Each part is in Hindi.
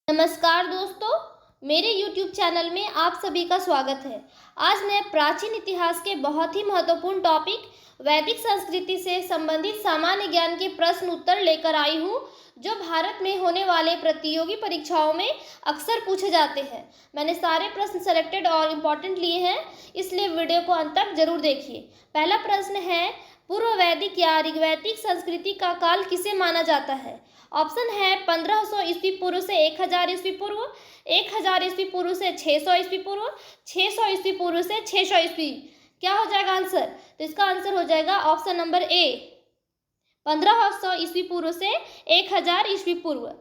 नमस्कार दोस्तों, मेरे YouTube चैनल में आप सभी का स्वागत है। आज मैं प्राचीन इतिहास के बहुत ही महत्वपूर्ण टॉपिक वैदिक संस्कृति से संबंधित सामान्य ज्ञान के प्रश्न उत्तर लेकर आई हूँ, जो भारत में होने वाले प्रतियोगी परीक्षाओं में अक्सर पूछे जाते हैं। मैंने सारे प्रश्न सेलेक्टेड और इम्पोर्टेंट लिए हैं, इसलिए वीडियो को अंत तक जरूर देखिए। पहला प्रश्न है, पूर्व वैदिक या ऋग्वैदिक संस्कृति का काल किसे माना जाता है? ऑप्शन है 1500 ईस्वी पूर्व से 1000 ईस्वी पूर्व, 1000 ईस्वी पूर्व से 600 ईस्वी पूर्व, 600 ईस्वी पूर्व से 600 ईस्वी। क्या हो जाएगा आंसर? तो इसका आंसर हो जाएगा ऑप्शन नंबर ए, 1500 ईस्वी पूर्व से 1000 ईस्वी पूर्व।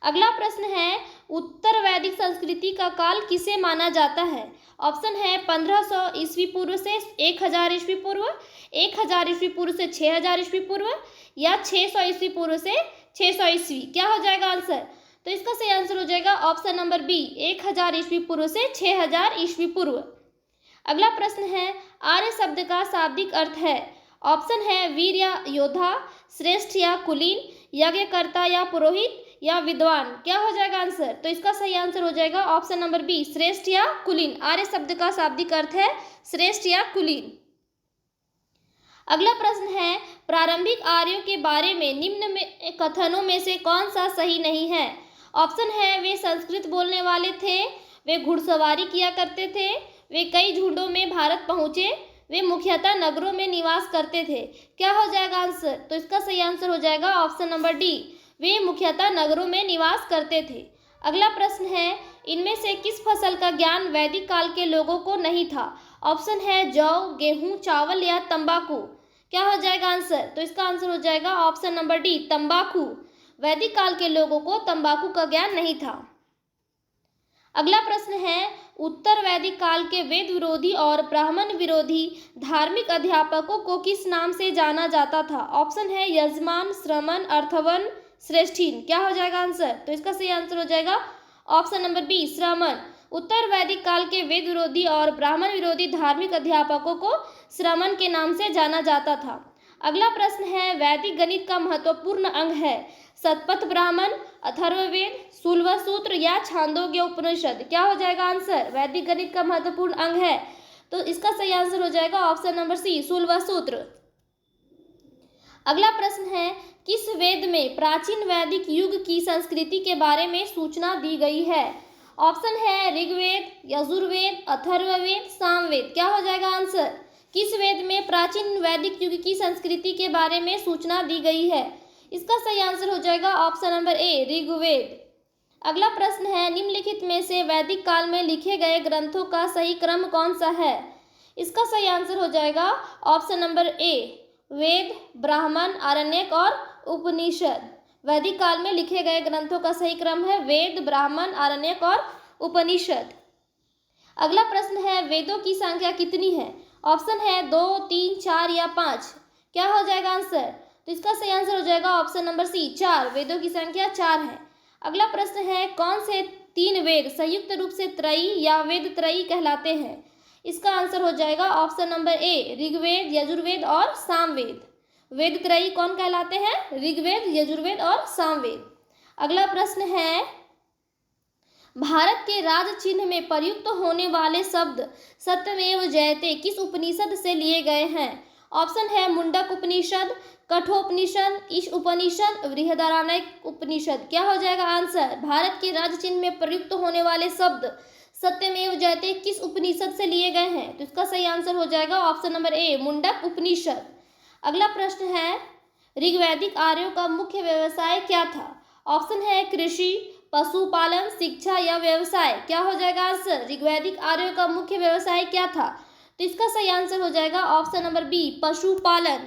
अगला प्रश्न है, उत्तर वैदिक संस्कृति का काल किसे माना जाता है? ऑप्शन है 1500 ईस्वी पूर्व से 1000 ईस्वी पूर्व, 1000 ईस्वी पूर्व से 6000 ईस्वी पूर्व या 600 ईस्वी पूर्व से 600 ईस्वी। क्या हो जाएगा आंसर? तो इसका सही आंसर हो जाएगा ऑप्शन नंबर बी, 1000 ईस्वी पूर्व से 6000 ईस्वी पूर्व। अगला प्रश्न है, आर्य शब्द का शाब्दिक अर्थ है? ऑप्शन है वीर या योद्धा, श्रेष्ठ या कुलीन, यज्ञकर्ता या पुरोहित या विद्वान। क्या हो जाएगा आंसर? तो इसका सही आंसर हो जाएगा ऑप्शन नंबर बी, श्रेष्ठ या कुलीन। आर्य शब्द का शाब्दिक अर्थ है श्रेष्ठ या कुलीन। अगला प्रश्न है, प्रारंभिक आर्यों के बारे में निम्न में कथनों में से कौन सा सही नहीं है? ऑप्शन है वे संस्कृत बोलने वाले थे, वे घुड़सवारी किया करते थे, वे कई झुंडों में भारत पहुंचे, वे मुख्यतः नगरों में निवास करते थे। क्या हो जाएगा आंसर? तो इसका सही आंसर हो जाएगा ऑप्शन नंबर डी, वे मुख्यतः नगरों में निवास करते थे। अगला प्रश्न है, इनमें से किस फसल का ज्ञान वैदिक काल के लोगों को नहीं था? ऑप्शन है जौ, गेहूं, चावल या तंबाकू। क्या हो जाएगा आंसर? तो इसका आंसर हो जाएगा ऑप्शन नंबर डी, तंबाकू। वैदिक काल के लोगों को तंबाकू का ज्ञान नहीं था। अगला प्रश्न है, उत्तर वैदिक काल के वेद विरोधी और ब्राह्मण विरोधी धार्मिक अध्यापकों को किस नाम से जाना जाता था? ऑप्शन है यजमान, श्रमण, अर्थवन, श्रेष्ठीन। क्या हो जाएगा आंसर? तो इसका सही आंसर हो जाएगा ऑप्शन नंबर बी, श्रमण। उत्तर वैदिक काल के वेद विरोधी और ब्राह्मण विरोधी धार्मिक अध्यापकों को श्रमण के नाम से जाना जाता था। अगला प्रश्न है, वैदिक गणित का महत्वपूर्ण अंग है? शतपथ ब्राह्मण, अथर्ववेद, शूलवसूत्र या छांदोग्य उपनिषद। क्या हो जाएगा आंसर? वैदिक गणित का महत्वपूर्ण अंग है, तो इसका सही आंसर हो जाएगा ऑप्शन नंबर सी, शूलवसूत्र। अगला प्रश्न है, किस वेद में प्राचीन वैदिक युग की संस्कृति के बारे में सूचना दी गई है? ऑप्शन है ऋग्वेद, यजुर्वेद, अथर्ववेद, सामवेद। क्या हो जाएगा आंसर? किस वेद में प्राचीन वैदिक युग की संस्कृति के बारे में सूचना दी गई है? इसका सही आंसर हो जाएगा ऑप्शन नंबर ए, ऋग्वेद। अगला प्रश्न है, निम्नलिखित में से वैदिक काल में लिखे गए ग्रंथों का सही क्रम कौन सा है? इसका सही आंसर हो जाएगा ऑप्शन नंबर ए, वेद, ब्राह्मण, आरण्यक और उपनिषद। वैदिक काल में लिखे गए ग्रंथों का सही क्रम है वेद, ब्राह्मण, आरण्यक और उपनिषद। अगला प्रश्न है, वेदों की संख्या कितनी है? ऑप्शन है 2, 3, 4 या 5। क्या हो जाएगा आंसर? तो इसका सही आंसर हो जाएगा ऑप्शन नंबर सी, 4। वेदों की संख्या 4 है। अगला प्रश्न है, कौन से 3 वेद संयुक्त रूप से त्रयी या वेद त्रयी कहलाते हैं? इसका आंसर हो जाएगा option number A, Rigveda, Yajurveda और सामवेद। वेद त्रयी कौन कहलाते हैं? ऋग्वेद, यजुर्वेद और सामवेद। अगला प्रश्न है, भारत के राज चिन्ह में प्रयुक्त होने वाले शब्द सत्यमेव जयते किस उपनिषद से लिए गए हैं? ऑप्शन है मुंडक उपनिषद, कठोपनिषद, ईश उपनिषद, बृहदारण्यक उपनिषद। क्या हो जाएगा आंसर? भारत के राज चिन्ह में प्रयुक्त होने वाले शब्द सत्यमेव जयते किस उपनिषद से लिए गए हैं? तो इसका सही आंसर हो जाएगा ऑप्शन नंबर ए, मुंडक उपनिषद। अगला प्रश्न है, ऋग्वैदिक आर्यों का मुख्य व्यवसाय क्या था? ऑप्शन है कृषि, पशुपालन, शिक्षा या व्यवसाय। क्या हो जाएगा आंसर? ऋग्वैदिक आर्यों का मुख्य व्यवसाय क्या था? तो इसका सही आंसर हो जाएगा ऑप्शन नंबर बी, पशुपालन।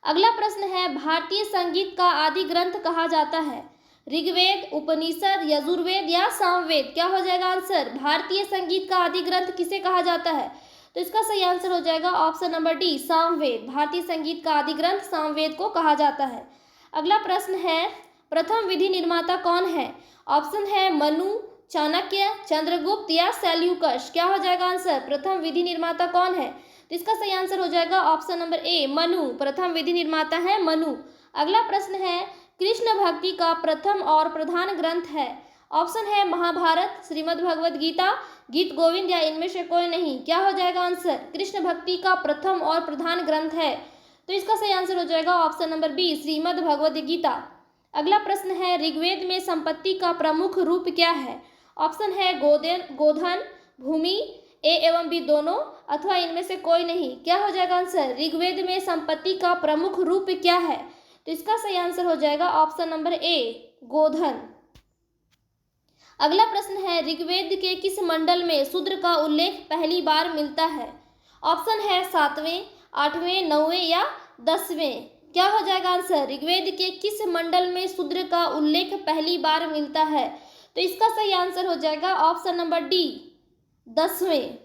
अगला प्रश्न है, भारतीय संगीत का आदि ग्रंथ कहा जाता है? ऋग्वेद, उपनिषद, यजुर्वेद या सामवेद। क्या हो जाएगा आंसर? भारतीय संगीत का आदि ग्रंथ किसे कहा जाता है? तो इसका सही आंसर हो जाएगा ऑप्शन नंबर डी, सामवेद। भारतीय संगीत का आदि ग्रंथ सामवेद को कहा जाता है। अगला प्रश्न है, प्रथम विधि निर्माता कौन है? ऑप्शन है मनु, चाणक्य, चंद्रगुप्त या सेल्यूकस। क्या हो जाएगा आंसर? प्रथम विधि निर्माता कौन है? तो इसका सही आंसर हो जाएगा ऑप्शन नंबर ए, मनु। प्रथम विधि निर्माता है मनु। अगला प्रश्न है, कृष्ण भक्ति का प्रथम और प्रधान ग्रंथ है? ऑप्शन है महाभारत, श्रीमद् भगवद गीता, गीत गोविंद या इनमें से कोई नहीं। क्या हो जाएगा आंसर? कृष्ण भक्ति का प्रथम और प्रधान ग्रंथ है, तो इसका सही आंसर हो जाएगा option number B, Shrimad Bhagavad Gita. अगला प्रश्न है, ऋग्वेद में संपत्ति का प्रमुख रूप क्या है? ऑप्शन है गोधन, भूमि, ए एवं बी दोनों, अथवा इनमें से कोई नहीं। क्या हो जाएगा आंसर? ऋग्वेद में संपत्ति का प्रमुख रूप क्या है? तो इसका सही आंसर हो जाएगा ऑप्शन नंबर ए, गोधन। अगला प्रश्न है, ऋग्वेद के किस मंडल में शूद्र का उल्लेख पहली बार मिलता है? ऑप्शन है 7वें, 8वें, 9वें या 10वें। क्या हो जाएगा आंसर? ऋग्वेद के किस मंडल में शूद्र का उल्लेख पहली बार मिलता है? तो इसका सही आंसर हो जाएगा ऑप्शन नंबर डी, 10वें।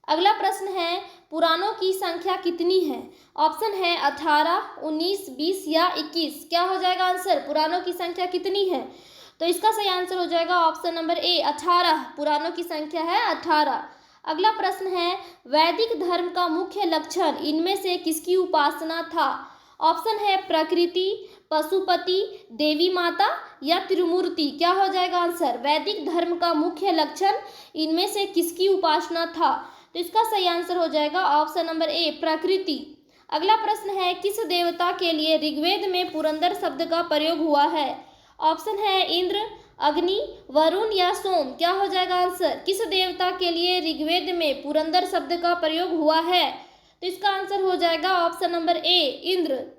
अगला प्रश्न है, पुराणों की संख्या कितनी है? ऑप्शन है 18, 19, 20 या 21। क्या हो जाएगा आंसर? पुराणों की संख्या कितनी है? तो इसका सही आंसर हो जाएगा ऑप्शन नंबर ए, 18। पुराणों की संख्या है 18। अगला प्रश्न है, वैदिक धर्म का मुख्य लक्षण इनमें से किसकी उपासना था? ऑप्शन है प्रकृति, पशुपति, देवी माता या त्रिमूर्ति। क्या हो जाएगा आंसर? वैदिक धर्म का मुख्य लक्षण इनमें से किसकी उपासना था? तो इसका सही आंसर हो जाएगा ऑप्शन नंबर ए, प्रकृति। अगला प्रश्न है, किस देवता के लिए ऋग्वेद में पुरंदर शब्द का प्रयोग हुआ है? ऑप्शन है इंद्र, अग्नि, वरुण या सोम। क्या हो जाएगा आंसर? किस देवता के लिए ऋग्वेद में पुरंदर शब्द का प्रयोग हुआ है? तो इसका आंसर हो जाएगा ऑप्शन नंबर ए, इंद्र।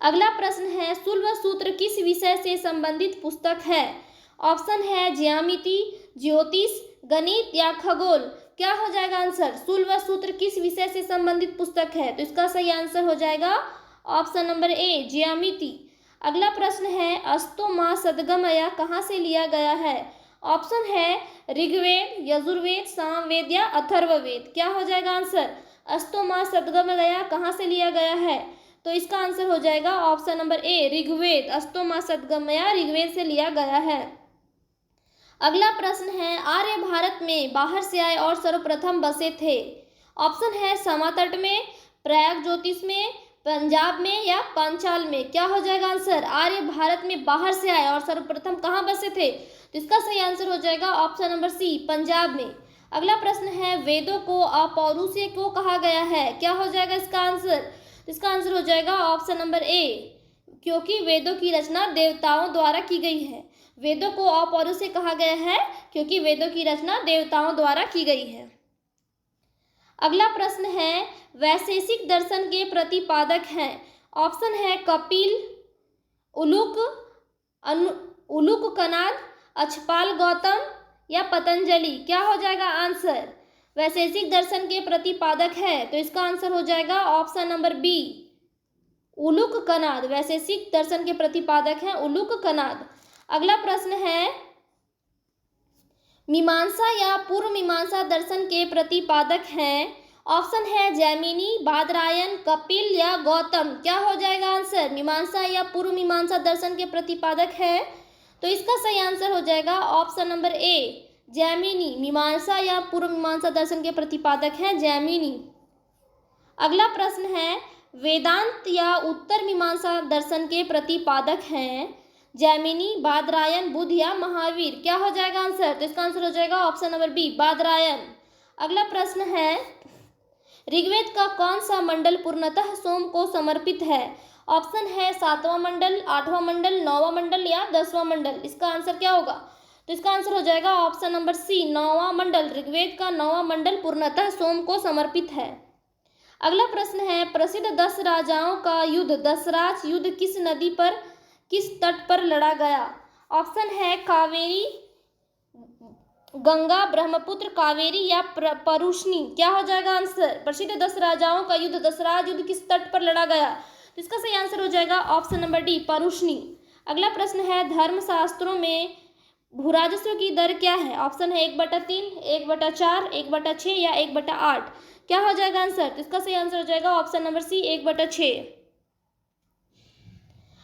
अगला प्रश्न है, शुल्ब सूत्र किस विषय से संबंधित पुस्तक है? ऑप्शन है ज्यामिति, ज्योतिष, गणित या खगोल। क्या हो जाएगा आंसर? शुल्ब सूत्र किस विषय से संबंधित पुस्तक है? तो इसका सही आंसर हो जाएगा ऑप्शन नंबर ए, ज्यामिति। अगला प्रश्न है, अस्तो मा सदगमया कहाँ से लिया गया है? ऑप्शन है ऋग्वेद, यजुर्वेद, सामवेद या अथर्ववेद। क्या हो जाएगा आंसर? अस्तो मा सदगमया कहाँ से लिया गया है? तो इसका आंसर हो जाएगा ऑप्शन नंबर ए, ऋग्वेद। अस्तो मा सदगमया ऋग्वेद से लिया गया है। अगला प्रश्न है, आर्य भारत में बाहर से आए और सर्वप्रथम बसे थे। ऑप्शन है समातट में, प्रयाग ज्योतिष में, पंजाब में या पांचाल में। क्या हो जाएगा आंसर? आर्य भारत में बाहर से आए और सर्वप्रथम कहाँ बसे थे? तो इसका सही आंसर हो जाएगा ऑप्शन नंबर सी, पंजाब में। अगला प्रश्न है, वेदों को अपौरुषीय क्यों कहा गया है? क्या हो जाएगा इसका आंसर? इसका आंसर हो जाएगा ऑप्शन नंबर ए, क्योंकि वेदों की रचना देवताओं द्वारा की गई है। वेदों को अपौरुषीय कहा गया है क्योंकि वेदों की रचना देवताओं द्वारा की गई है। अगला प्रश्न है, वैशेषिक दर्शन के प्रतिपादक हैं। ऑप्शन है कपिल, उलूक कनाद, अक्षपाल गौतम या पतंजलि। क्या हो जाएगा आंसर? वैशेषिक दर्शन के प्रतिपादक है, तो इसका आंसर हो जाएगा option number B, Uluka Kanad. वैशेषिक दर्शन के प्रतिपादक हैं उलूक कनाद। अगला प्रश्न है, मीमांसा या पूर्व मीमांसा दर्शन के प्रतिपादक हैं। ऑप्शन है जैमिनी, बादरायन, कपिल या गौतम। क्या हो जाएगा आंसर? मीमांसा या पूर्व मीमांसा दर्शन के प्रतिपादक है, तो इसका सही आंसर हो जाएगा ऑप्शन नंबर ए, जैमिनी। मीमांसा या पूर्व मीमांसा दर्शन के प्रतिपादक हैं जैमिनी। अगला प्रश्न है, वेदांत या उत्तर मीमांसा दर्शन के प्रतिपादक हैं जैमिनी, बादरायन, बुद्ध या महावीर। क्या हो जाएगा आंसर? तो इसका आंसर हो जाएगा ऑप्शन नंबर बी, बादरायन। अगला प्रश्न है, ऋग्वेद का कौन सा मंडल पूर्णतः सोम को समर्पित है? ऑप्शन है 7वां मंडल, 8वां मंडल, 9वां मंडल या 10वां मंडल। इसका आंसर क्या होगा? तो इसका आंसर हो जाएगा ऑप्शन नंबर सी, 9वां मंडल। ऋग्वेद का 9वां मंडल पूर्णतः सोम को समर्पित है। अगला प्रश्न है, प्रसिद्ध 10 राजाओं का युद्ध दसराज युद्ध किस नदी पर, किस तट पर लड़ा गया? ऑप्शन है कावेरी, गंगा, ब्रह्मपुत्र, कावेरी या परुष्णी। क्या हो जाएगा आंसर? प्रसिद्ध 10 राजाओं का युद्ध दसराज युद्ध किस तट पर लड़ा गया? तो इसका सही आंसर हो जाएगा ऑप्शन नंबर डी, परुष्णी। अगला प्रश्न है, धर्मशास्त्रों में भूराजस्व की दर क्या है? ऑप्शन है 1/3, 1/4, 1/6 या 1/8। क्या हो जाएगा आंसर? तो इसका सही आंसर हो जाएगा ऑप्शन नंबर सी, 1/6।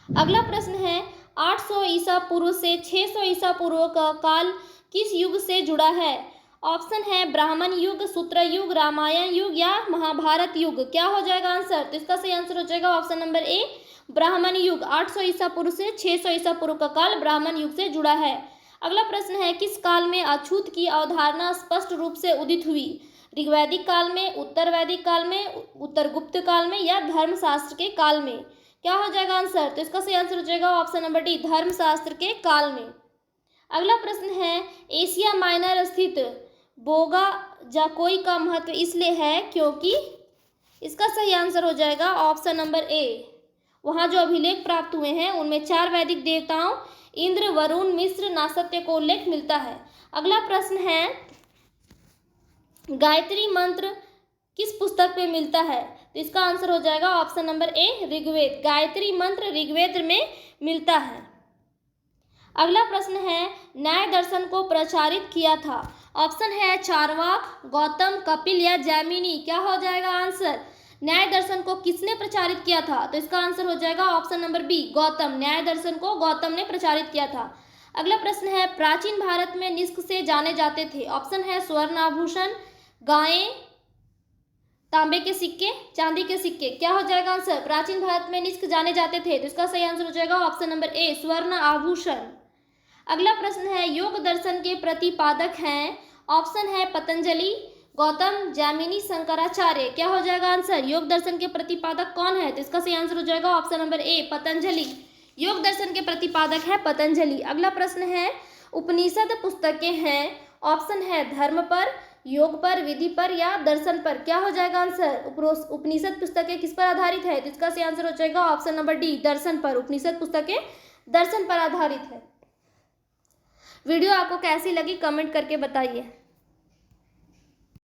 अगला प्रश्न है, 800 ईसा पूर्व से 600 ईसा पूर्व का काल किस युग से जुड़ा है? ऑप्शन है ब्राह्मण युग, सूत्र युग, रामायण युग या महाभारत युग। क्या हो जाएगा आंसर? तो इसका सही आंसर हो जाएगा ऑप्शन नंबर ए, ब्राह्मण युग 800 ईसा पूर्व से 600 ईसा पूर्व का काल ब्राह्मण युग से जुड़ा है। अगला प्रश्न है, किस काल में अछूत की अवधारणा स्पष्ट रूप से उदित हुई? ऋग्वैदिक काल में, उत्तर वैदिक काल में, उत्तर गुप्त काल में या धर्मशास्त्र के काल में? क्या हो जाएगा आंसर? तो इसका सही आंसर हो जाएगा ऑप्शन नंबर डी, धर्मशास्त्र के काल में। अगला प्रश्न है, एशिया माइनर स्थित बोगा जाकोई का महत्व इसलिए है क्योंकि? इसका सही आंसर हो जाएगा ऑप्शन नंबर ए, वहाँ जो अभिलेख प्राप्त हुए हैं उनमें 4 वैदिक देवताओं इंद्र, वरुण, मिस्र, नासत्य को उल्लेख मिलता है। अगला प्रश्न है, गायत्री मंत्र किस पुस्तक में मिलता है? तो इसका आंसर हो जाएगा option number A, Rigveda. Gayatri mantra Rigveda में मिलता है। अगला प्रश्न है, न्याय दर्शन को प्रचारित किया था? ऑप्शन है चारवाक, गौतम, कपिल या जैमिनी। क्या हो जाएगा आंसर? न्याय दर्शन को किसने प्रचारित किया था? तो इसका आंसर हो जाएगा ऑप्शन नंबर बी, गौतम। न्याय दर्शन को गौतम ने प्रचारित किया था। अगला प्रश्न है, प्राचीन भारत में निष्क से जाने जाते थे? ऑप्शन है स्वर्ण आभूषण, गायें, तांबे के सिक्के, चांदी के सिक्के। क्या हो जाएगा आंसर? प्राचीन भारत में निष्क जाने जाते थे, तो इसका सही आंसर हो जाएगा ऑप्शन नंबर ए, स्वर्ण आभूषण। अगला प्रश्न है, योग दर्शन के प्रतिपादक हैं? ऑप्शन है पतंजलि, गौतम, जैमिनी, शंकराचार्य। क्या हो जाएगा आंसर? योग दर्शन के प्रतिपादक कौन है? तो इसका सही आंसर हो जाएगा ऑप्शन नंबर ए, पतंजलि। योग दर्शन के प्रतिपादक है पतंजलि। अगला प्रश्न है, उपनिषद पुस्तकें हैं? ऑप्शन है धर्म पर, योग पर, विधि पर या दर्शन पर। क्या हो जाएगा आंसर? उपनिषद पुस्तकें किस पर आधारित है? तो इसका सही आंसर हो जाएगा ऑप्शन नंबर डी, दर्शन पर। उपनिषद पुस्तकें दर्शन पर आधारित है। वीडियो आपको कैसी लगी कमेंट करके बताइए।